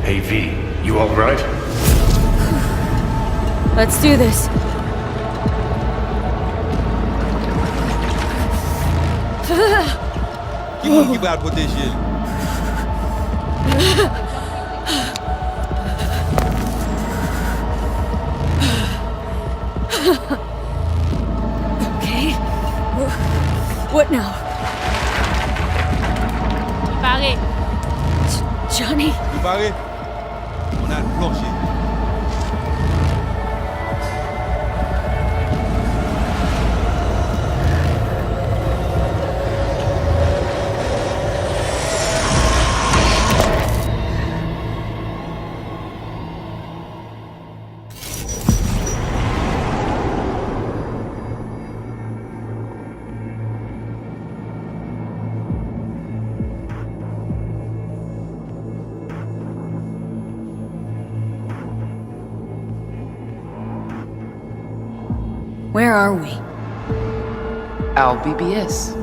Hey V, you alright? Let's do this. Keep out with this shit. Okay. What now? Pague. Johnny? You pague? On that bullshit. Where are we? BBS,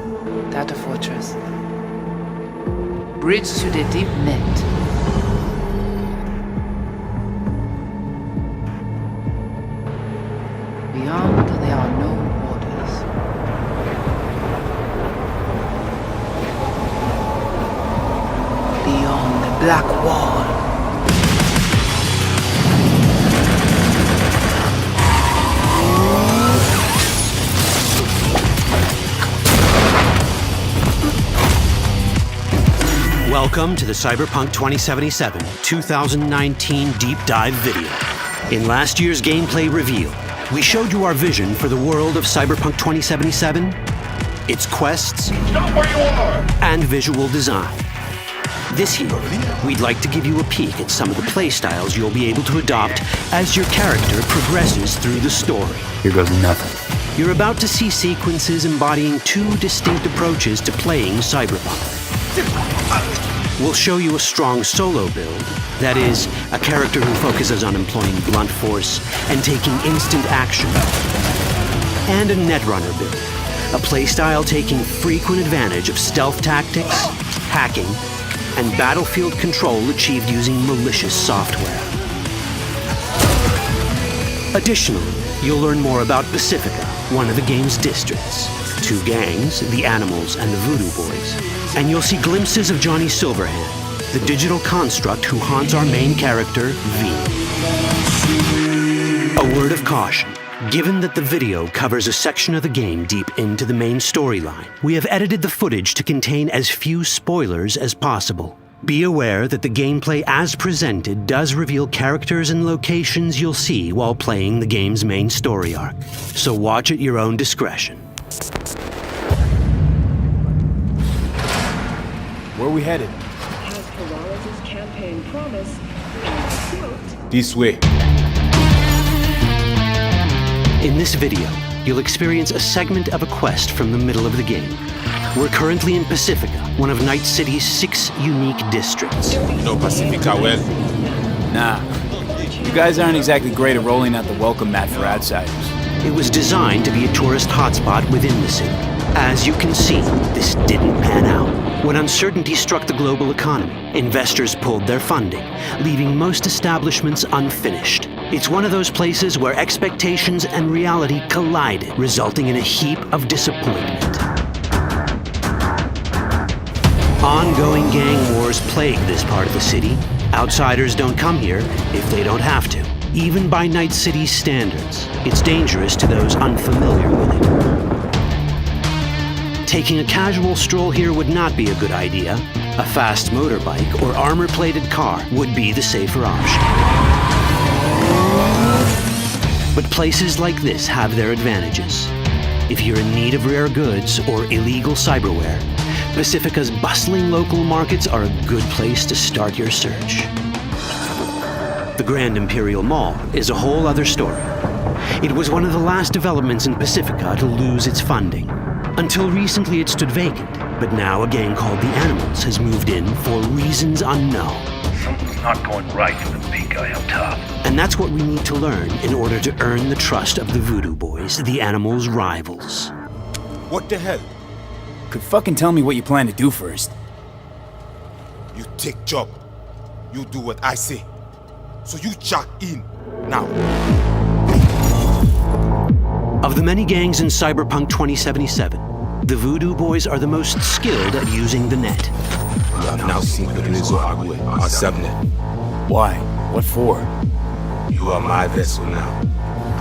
Data Fortress. Bridge to the deep net. Beyond, there are no borders. Beyond the black wall. Welcome to the Cyberpunk 2077 2019 Deep Dive video. In last year's gameplay reveal, we showed you our vision for the world of Cyberpunk 2077, its quests, and visual design. This year, we'd like to give you a peek at some of the playstyles you'll be able to adopt as your character progresses through the story. Here goes nothing. You're about to see sequences embodying two distinct approaches to playing Cyberpunk. We'll show you a strong solo build, that is, a character who focuses on employing blunt force and taking instant action, and a netrunner build, a playstyle taking frequent advantage of stealth tactics, hacking, and battlefield control achieved using malicious software. Additionally, you'll learn more about Pacifica, one of the game's districts, two gangs, the Animals and the Voodoo Boys, and you'll see glimpses of Johnny Silverhand, the digital construct who haunts our main character, V. A word of caution. Given that the video covers a section of the game deep into the main storyline, we have edited the footage to contain as few spoilers as possible. Be aware that the gameplay as presented does reveal characters and locations you'll see while playing the game's main story arc, so watch at your own discretion. Where are we headed? As Peralez's campaign promise, quote, This way. In this video, you'll experience a segment of a quest from the middle of the game. We're currently in Pacifica, one of Night City's 6 unique districts. No Pacifica well. Nah. You guys aren't exactly great at rolling out the welcome mat for outsiders. It was designed to be a tourist hotspot within the city. As you can see, this didn't pan out. When uncertainty struck the global economy, investors pulled their funding, leaving most establishments unfinished. It's one of those places where expectations and reality collided, resulting in a heap of disappointment. Ongoing gang wars plague this part of the city. Outsiders don't come here if they don't have to. Even by Night City's standards, it's dangerous to those unfamiliar with it. Taking a casual stroll here would not be a good idea. A fast motorbike or armor-plated car would be the safer option. But places like this have their advantages. If you're in need of rare goods or illegal cyberware, Pacifica's bustling local markets are a good place to start your search. The Grand Imperial Mall is a whole other story. It was one of the last developments in Pacifica to lose its funding. Until recently it stood vacant, but now a gang called the Animals has moved in for reasons unknown. Something's not going right for the big guy up top. And that's what we need to learn in order to earn the trust of the Voodoo Boys, the Animals' rivals. What the hell? Could fucking tell me what you plan to do first. You take job. You do what I say. So you check in now. Of the many gangs in Cyberpunk 2077, the Voodoo Boys are the most skilled at using the net. You have now seen the Rezo Agwe, our subnet. Why? What for? You are my vessel now.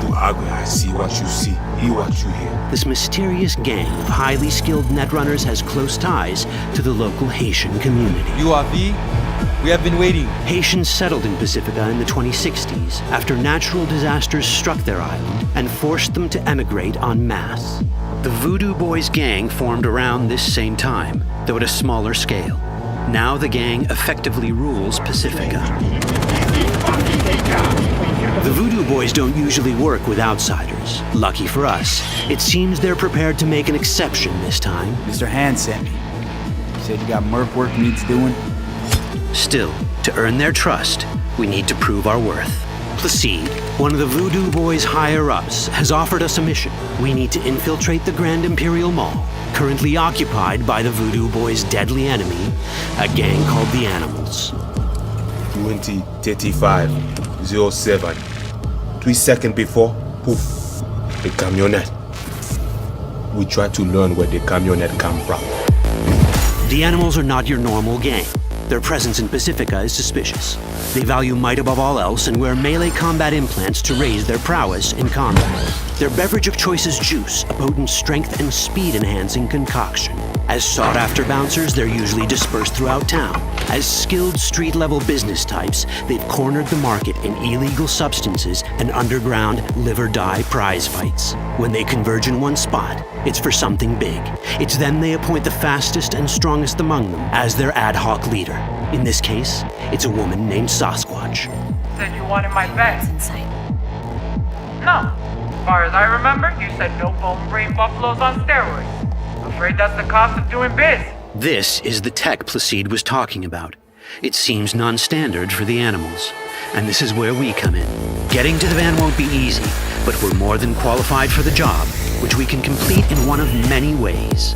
Through Agwe, I see what you see, hear what you hear. This mysterious gang of highly skilled netrunners has close ties to the local Haitian community. You are V? We have been waiting. Haitians settled in Pacifica in the 2060s after natural disasters struck their island and forced them to emigrate en masse. The Voodoo Boys gang formed around this same time, though at a smaller scale. Now the gang effectively rules Pacifica. The Voodoo Boys don't usually work with outsiders. Lucky for us, it seems they're prepared to make an exception this time. Mr. Hand sent me. He said you got merc work needs doing. Still, to earn their trust, we need to prove our worth. Placide, one of the Voodoo Boys' higher-ups, has offered us a mission. We need to infiltrate the Grand Imperial Mall, currently occupied by the Voodoo Boys' deadly enemy, a gang called the Animals. 20:35:07. 3 seconds before, poof, the camionette. We try to learn where the camionette come from. The Animals are not your normal gang. Their presence in Pacifica is suspicious. They value might above all else and wear melee combat implants to raise their prowess in combat. Their beverage of choice is juice, a potent strength and speed-enhancing concoction. As sought-after bouncers, they're usually dispersed throughout town. As skilled street-level business types, they've cornered the market in illegal substances and underground live-or-die prize fights. When they converge in one spot, it's for something big. It's then they appoint the fastest and strongest among them as their ad hoc leader. In this case, it's a woman named Sasquatch. Said you wanted my bed. Insane. No. As far as I remember, you said no bone brain buffaloes on steroids. Afraid that's the cost of doing biz. This is the tech Placide was talking about. It seems non-standard for the Animals. And this is where we come in. Getting to the van won't be easy, but we're more than qualified for the job, which we can complete in one of many ways.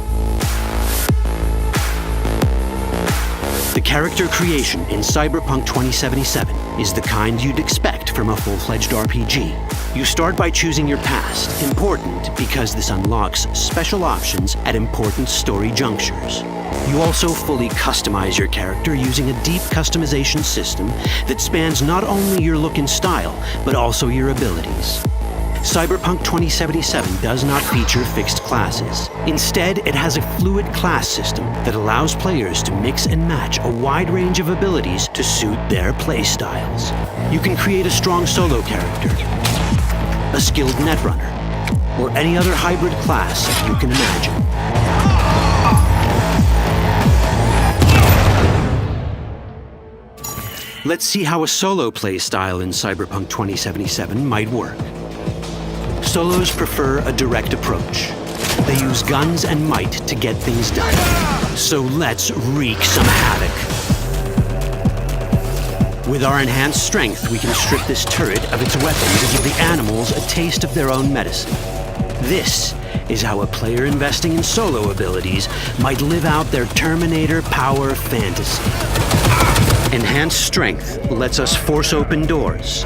The character creation in Cyberpunk 2077 is the kind you'd expect from a full-fledged RPG. You start by choosing your past, important because this unlocks special options at important story junctures. You also fully customize your character using a deep customization system that spans not only your look and style, but also your abilities. Cyberpunk 2077 does not feature fixed classes. Instead, it has a fluid class system that allows players to mix and match a wide range of abilities to suit their playstyles. You can create a strong solo character, a skilled netrunner, or any other hybrid class you can imagine. Let's see how a solo playstyle in Cyberpunk 2077 might work. Solos prefer a direct approach. They use guns and might to get things done. So let's wreak some havoc. With our enhanced strength, we can strip this turret of its weapon to give the Animals a taste of their own medicine. This is how a player investing in solo abilities might live out their Terminator power fantasy. Enhanced strength lets us force open doors,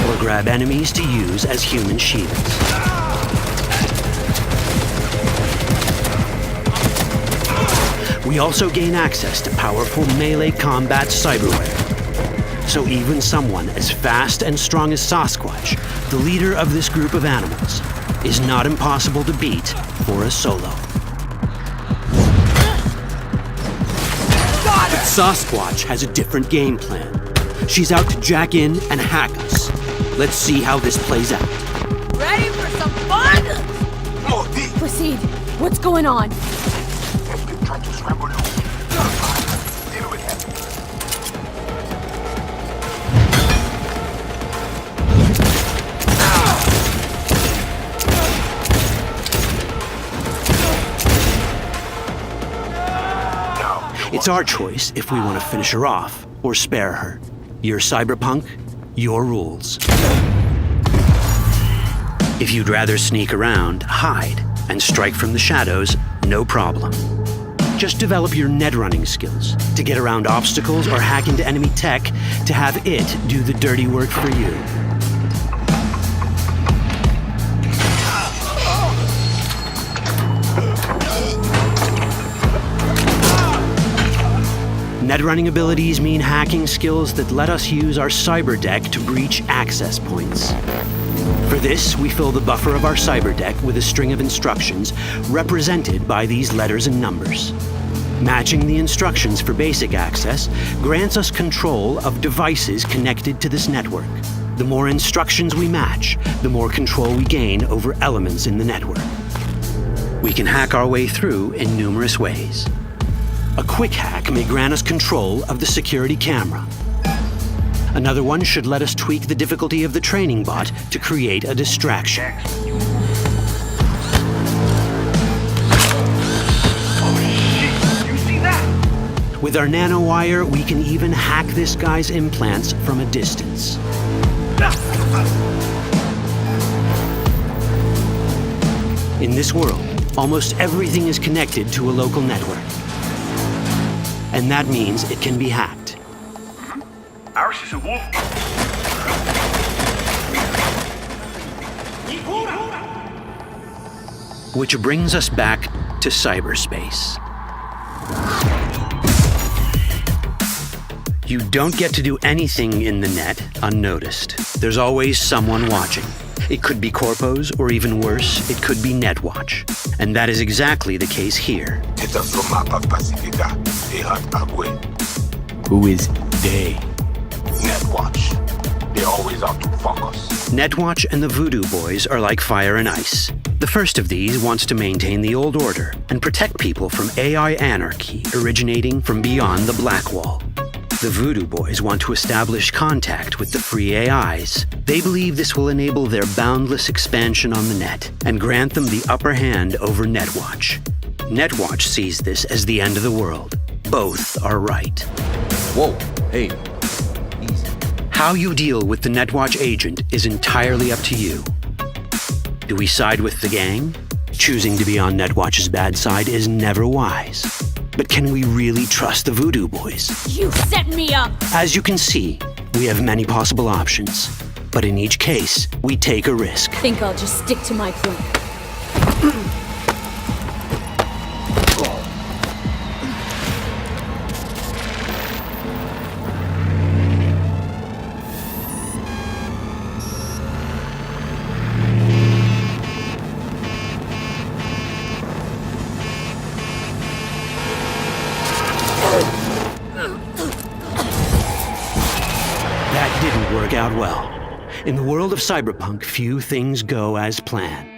or grab enemies to use as human shields. We also gain access to powerful melee combat cyberware. So even someone as fast and strong as Sasquatch, the leader of this group of animals, is not impossible to beat for a solo. But Sasquatch has a different game plan. She's out to jack in and hack us. Let's see how this plays out. Ready for some fun? Proceed. What's going on? It's our choice if we want to finish her off or spare her. You're Cyberpunk, your rules. If you'd rather sneak around, hide, and strike from the shadows, no problem. Just develop your net running skills to get around obstacles or hack into enemy tech to have it do the dirty work for you. Net running abilities mean hacking skills that let us use our cyber deck to breach access points. For this, we fill the buffer of our cyber deck with a string of instructions represented by these letters and numbers. Matching the instructions for basic access grants us control of devices connected to this network. The more instructions we match, the more control we gain over elements in the network. We can hack our way through in numerous ways. A quick hack may grant us control of the security camera. Another one should let us tweak the difficulty of the training bot to create a distraction. With our nanowire, we can even hack this guy's implants from a distance. In this world, almost everything is connected to a local network. And that means it can be hacked. Ours is a wolf. Which brings us back to cyberspace. You don't get to do anything in the net unnoticed. There's always someone watching. It could be corpos, or even worse, it could be Netwatch. And that is exactly the case here. Who is they? Netwatch. They're always out to fuck us. Netwatch and the Voodoo Boys are like fire and ice. The first of these wants to maintain the old order and protect people from AI anarchy originating from beyond the Black Wall. The Voodoo Boys want to establish contact with the free AIs. They believe this will enable their boundless expansion on the net and grant them the upper hand over Netwatch. Netwatch sees this as the end of the world. Both are right. Whoa, hey, easy. How you deal with the Netwatch agent is entirely up to you. Do we side with the gang? Choosing to be on Netwatch's bad side is never wise. But can we really trust the Voodoo Boys? You set me up! As you can see, we have many possible options. But in each case, we take a risk. Think I'll just stick to my plan. Out well. In the world of cyberpunk, few things go as planned.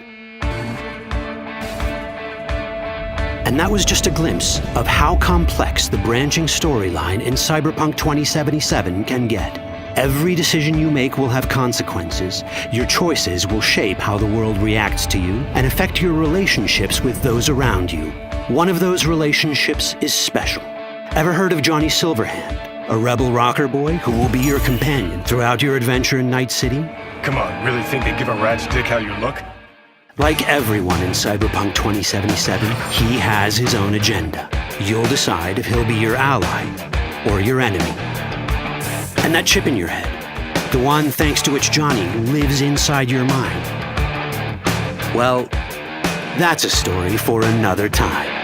And that was just a glimpse of how complex the branching storyline in Cyberpunk 2077 can get. Every decision you make will have consequences. Your choices will shape how the world reacts to you and affect your relationships with those around you. One of those relationships is special. Ever heard of Johnny Silverhand? A rebel rocker boy who will be your companion throughout your adventure in Night City? Come on, really think they give a rat's dick how you look? Like everyone in Cyberpunk 2077, he has his own agenda. You'll decide if he'll be your ally or your enemy. And that chip in your head, the one thanks to which Johnny lives inside your mind, well, that's a story for another time.